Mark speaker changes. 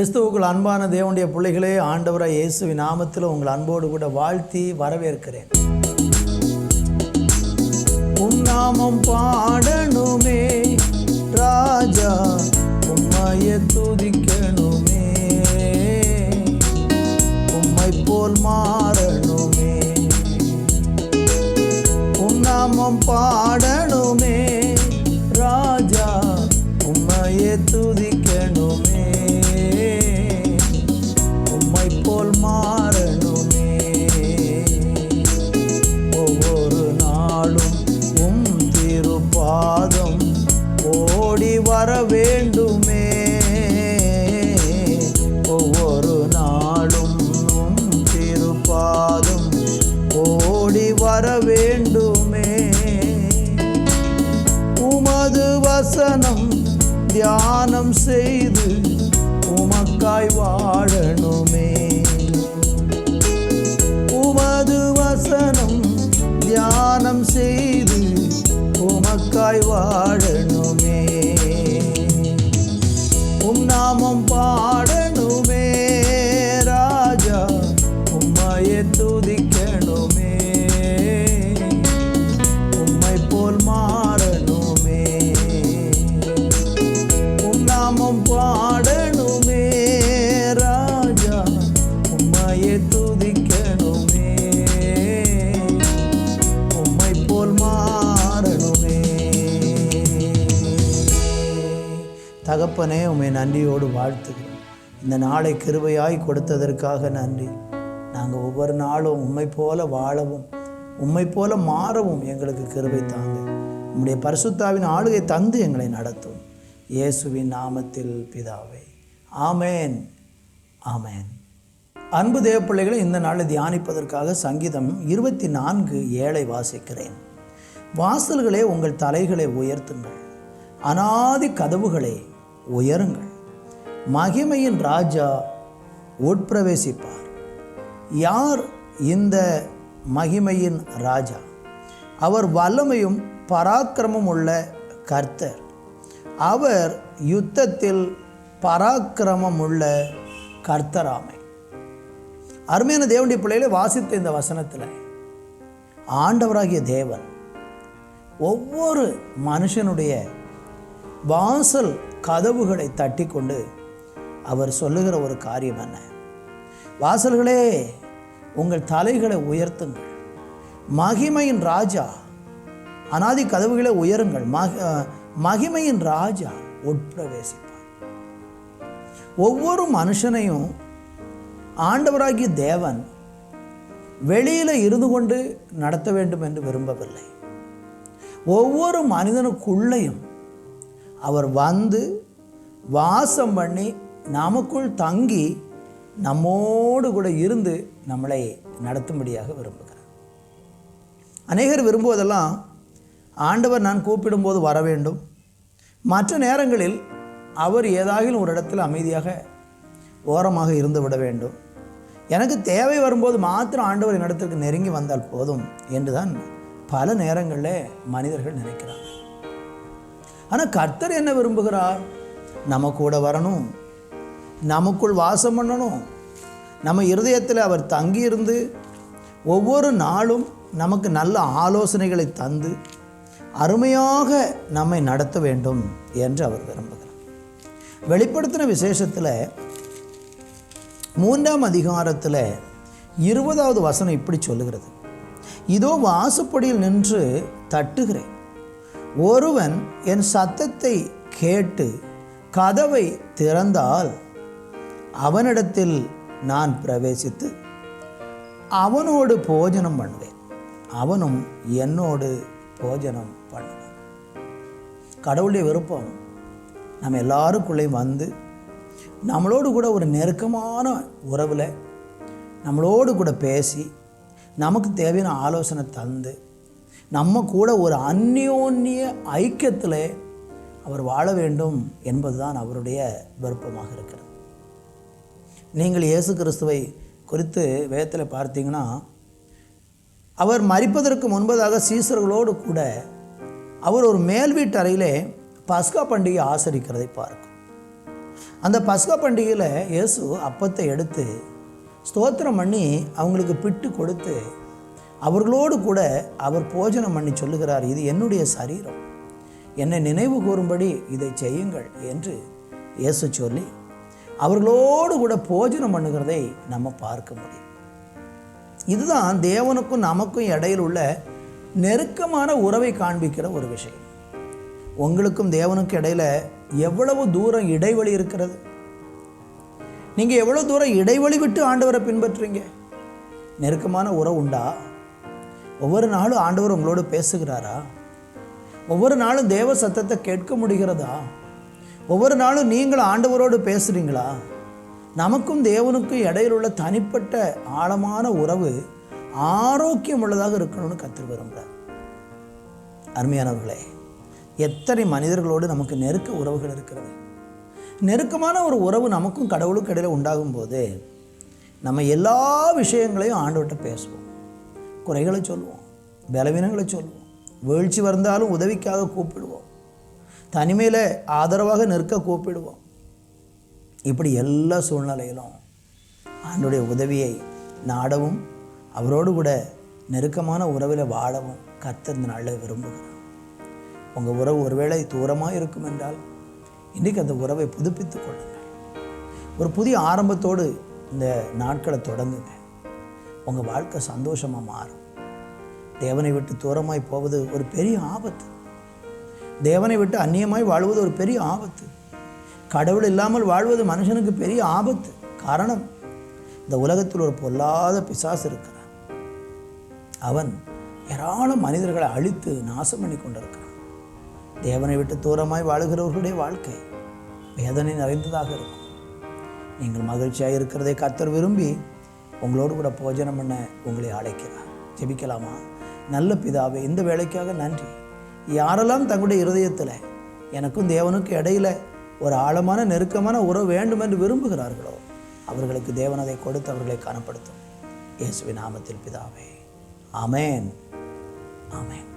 Speaker 1: கிறிஸ்துவுக்குள் அன்பான தேவனுடைய பிள்ளைகளே, ஆண்டவராய் இயேசுவின் நாமத்தில் உங்கள் அன்போடு கூட வாழ்த்தி வரவேற்கிறேன். உம் நாமம் பாடணுமே ராஜா, உம்மையை துதிக்கணுமே, உம்மை போல் மாறணுமே. உம் நாமம் பாடணுமே ராஜா, உம்மையை துதிக்கணுமே, உம்மை போல் மாறணுமே. ஒவ்வொரு நாளும் உம் திருப்பாதம் ஓடி வர வேண்டுமே, ஒவ்வொரு நாளும் உம் திருப்பாதம் ஓடி வர வேண்டுமே. உமது வசனம் தியானம் செய்து உமக்காய் வாழணுமே, உமது வசனம் தியானம் செய்து உமக்காய் வாழணுமே. உம் நாமம் பாடணுமே ராஜா, உம்மையை துதிக்கணுமே, உம்மை போல் மாறணுமே. உம் நாமம் பாடணுமே ராஜா, உம்மையை துதிக்கணுமே, உம்மை போல் மாறணுமே. தகப்பனே, உம்மை நன்றியோடு வாழ்த்துகிறோம். இந்த நாளை கிருபையாய் கொடுத்ததற்காக நன்றி. நாங்கள் ஒவ்வொரு நாளும் உம்மை போல வாழவும் உம்மை போல மாறவும் எங்களுக்கு கிருபை தாங்க. உம்முடைய பரிசுத்தாவின் ஆளுகை தந்து எங்களை நடத்தும். இயேசுவின் நாமத்தில் பிதாவே, ஆமேன், ஆமேன். அன்பு தேவ பிள்ளைகளை, இந்த நாளை தியானிப்பதற்காக சங்கீதம் 24:7 வாசிக்கிறேன். வாசல்களே, உங்கள் தலைகளை உயர்த்துங்கள், அநாதி கதவுகளை உயருங்கள், மகிமையின் ராஜா உட்பிரவேசிப்பார். யார் இந்த மகிமையின் ராஜா? அவர் வல்லமையும் பராக்கிரமும் உள்ள கர்த்தர். அவர் யுத்தத்தில் பராக்கிரமம் உள்ள கர்த்தராமை. அருமையான தேவனுடைய பிள்ளைகளை, வாசித்த இந்த வசனத்தில் ஆண்டவராகிய தேவன் ஒவ்வொரு மனுஷனுடைய வாசல் கதவுகளை தட்டி கொண்டு அவர் சொல்லுகிற ஒரு காரியம் என்ன? வாசல்களே, உங்கள் தலைகளை உயர்த்துங்கள், மகிமையின் ராஜா, அநாதி கதவுகளை உயருங்கள், மகிமையின் ராஜா உட்பிரவேசிப்பார். ஒவ்வொரு மனுஷனையும் ஆண்டவராகிய தேவன் வெளியில் இருந்து கொண்டு நடத்த வேண்டும் என்று விரும்பவில்லை. ஒவ்வொரு மனிதனுக்குள்ளேயும் அவர் வந்து வாசம் பண்ணி நமக்குள் தங்கி நம்மோடு கூட இருந்து நம்மளை நடத்தும்படியாக விரும்புகிறார். அநேகர் விரும்புவதெல்லாம் ஆண்டவர் நான் கூப்பிடும்போது வர வேண்டும், மற்ற நேரங்களில் அவர் ஏதாகிலும் ஒரு இடத்தில் அமைதியாக ஓரமாக இருந்து விட வேண்டும், எனக்கு தேவை வரும்போது மாத்திரம் ஆண்டவர் என்னிடத்திற்கு நெருங்கி வந்தால் போதும் என்றுதான் பல நேரங்களில் மனிதர்கள் நினைக்கிறாங்க. ஆனால் கர்த்தர் என்ன விரும்புகிறார்? நம்ம கூட வரணும், நமக்குள் வாசம் பண்ணணும், நம்ம இருதயத்தில் அவர் தங்கியிருந்து ஒவ்வொரு நாளும் நமக்கு நல்ல ஆலோசனைகளை தந்து அருமையாக நம்மை நடத்த வேண்டும் என்று அவர் விரும்புகிறார். வெளிப்படுத்தின விசேஷத்தில் 3ஆம் அதிகாரத்தில் 20வது வசனம் இப்படி சொல்லுகிறது: இதோ வாசப்படியில் நின்று தட்டுகிறேன், ஒருவன் என் சத்தத்தை கேட்டு கதவை திறந்தால் அவனிடத்தில் நான் பிரவேசித்து அவனோடு போஜனம் பண்ணுவேன், அவனும் என்னோடு போஜனம் பண்ணுவான். கடவுளுடைய விருப்பம் நம்ம எல்லாருக்குள்ளேயும் வந்து நம்மளோடு கூட ஒரு நெருக்கமான உறவில் நம்மளோடு கூட பேசி நமக்கு தேவையான ஆலோசனை தந்து நம்ம கூட ஒரு அந்யோன்ய ஐக்கியத்தில் அவர் வாழ வேண்டும் என்பதுதான் அவருடைய விருப்பமாக இருக்கிறது. நீங்கள் இயேசு கிறிஸ்துவை குறித்து வேதத்தில் பார்த்தீங்கன்னா, அவர் மரிப்பதற்கு முன்பதாக சீசர்களோடு கூட அவர் ஒரு மேல் வீட்டு அறையிலே பஸ்கா பண்டிகை ஆசரிக்கிறதை பார்க்கும். அந்த பஸ்கா பண்டிகையில் இயேசு அப்பத்தை எடுத்து ஸ்தோத்திரம் பண்ணி அவங்களுக்கு பிட்டு கொடுத்து அவர்களோடு கூட அவர் போஜனம் பண்ணி சொல்லுகிறார், இது என்னுடைய சரீரம், என்னை நினைவு கூறும்படி இதை செய்யுங்கள் என்று இயேசு சொல்லி அவர்களோடு கூட போஜனம் பண்ணுகிறதை நம்ம பார்க்க முடியும். இதுதான் தேவனுக்கும் நமக்கும் இடையில் உள்ள நெருக்கமான உறவை காண்பிக்கிற ஒரு விஷயம். உங்களுக்கும் தேவனுக்கும் இடையில் எவ்வளவு தூரம் இடைவெளி இருக்கிறது? நீங்கள் எவ்வளோ தூரம் இடைவெளி விட்டு ஆண்டவரை பின்பற்றுறீங்க? நெருக்கமான உறவு உண்டா? ஒவ்வொரு நாளும் ஆண்டவர் உங்களோடு பேசுகிறாரா? ஒவ்வொரு நாளும் தேவ சத்தத்தை கேட்க முடிகிறதா? ஒவ்வொரு நாளும் நீங்கள் ஆண்டவரோடு பேசுகிறீங்களா? நமக்கும் தேவனுக்கும் இடையில் உள்ள தனிப்பட்ட ஆழமான உறவு ஆரோக்கியம் உள்ளதாக இருக்கணும்னு கர்த்தர் விரும்புகிறார். அருமையானவர்களே, எத்தனை மனிதர்களோடு நமக்கு நெருக்க உறவுகள் இருக்கிறது. நெருக்கமான ஒரு உறவு நமக்கும் கடவுளுக்கு இடையில் உண்டாகும் போது நம்ம எல்லா விஷயங்களையும் ஆண்டவர்கிட்ட பேசுவோம். குறைகளை சொல்லுவோம், பலவீனங்களை சொல்லுவோம், வீழ்ச்சி வந்தாலும் உதவிக்காக கூப்பிடுவோம், தனிமையில் ஆதரவாக நிற்க கூப்பிடுவோம். இப்படி எல்லா சூழ்நிலையிலும் ஆண்டவருடைய உதவியை நாடவும் அவரோடு கூட நெருக்கமான உறவில் வாழவும் கர்த்தர் இந்த நாளில் விரும்புகிறார். உங்கள் உறவு ஒருவேளை தூரமாக இருக்கும் என்றால் இன்றைக்கு அந்த உறவை புதுப்பித்து கொள்ளுங்கள். ஒரு புதிய ஆரம்பத்தோடு இந்த நாட்களை தொடங்குங்க. உங்கள் வாழ்க்கை சந்தோஷமாக மாறும். தேவனை விட்டு தூரமாய் போவது ஒரு பெரிய ஆபத்து. தேவனை விட்டு அந்நியமாய் வாழ்வது ஒரு பெரிய ஆபத்து. கடவுள் இல்லாமல் வாழ்வது மனுஷனுக்கு பெரிய ஆபத்து. காரணம், இந்த உலகத்தில் ஒரு பொல்லாத பிசாசு இருக்கிறான். அவன் ஏராளம் மனிதர்களை அழித்து நாசம் பண்ணி கொண்டிருக்கிறான். தேவனை விட்டு தூரமாய் வாழுகிறவர்களுடைய வாழ்க்கை வேதனை நிறைந்ததாக இருக்கும். நீங்கள் மகிழ்ச்சியாக இருக்கிறதை கர்த்தர் விரும்பி உங்களோடு கூட போஜனம் பண்ண உங்களை அழைக்கிறார். ஜெபிக்கலாமா? நல்ல பிதாவே, இந்த வேலைக்காக நன்றி. யாரெல்லாம் தங்களுடைய இருதயத்தில் எனக்கும் தேவனுக்கு இடையில் ஒரு ஆழமான நெருக்கமான உறவு வேண்டும் என்று விரும்புகிறார்களோ அவர்களுக்கு தேவன் அதை கொடுத்து அவர்களை காணப்படுத்தும். இயேசுவின் நாமத்தில் பிதாவே, ஆமென், ஆமென்.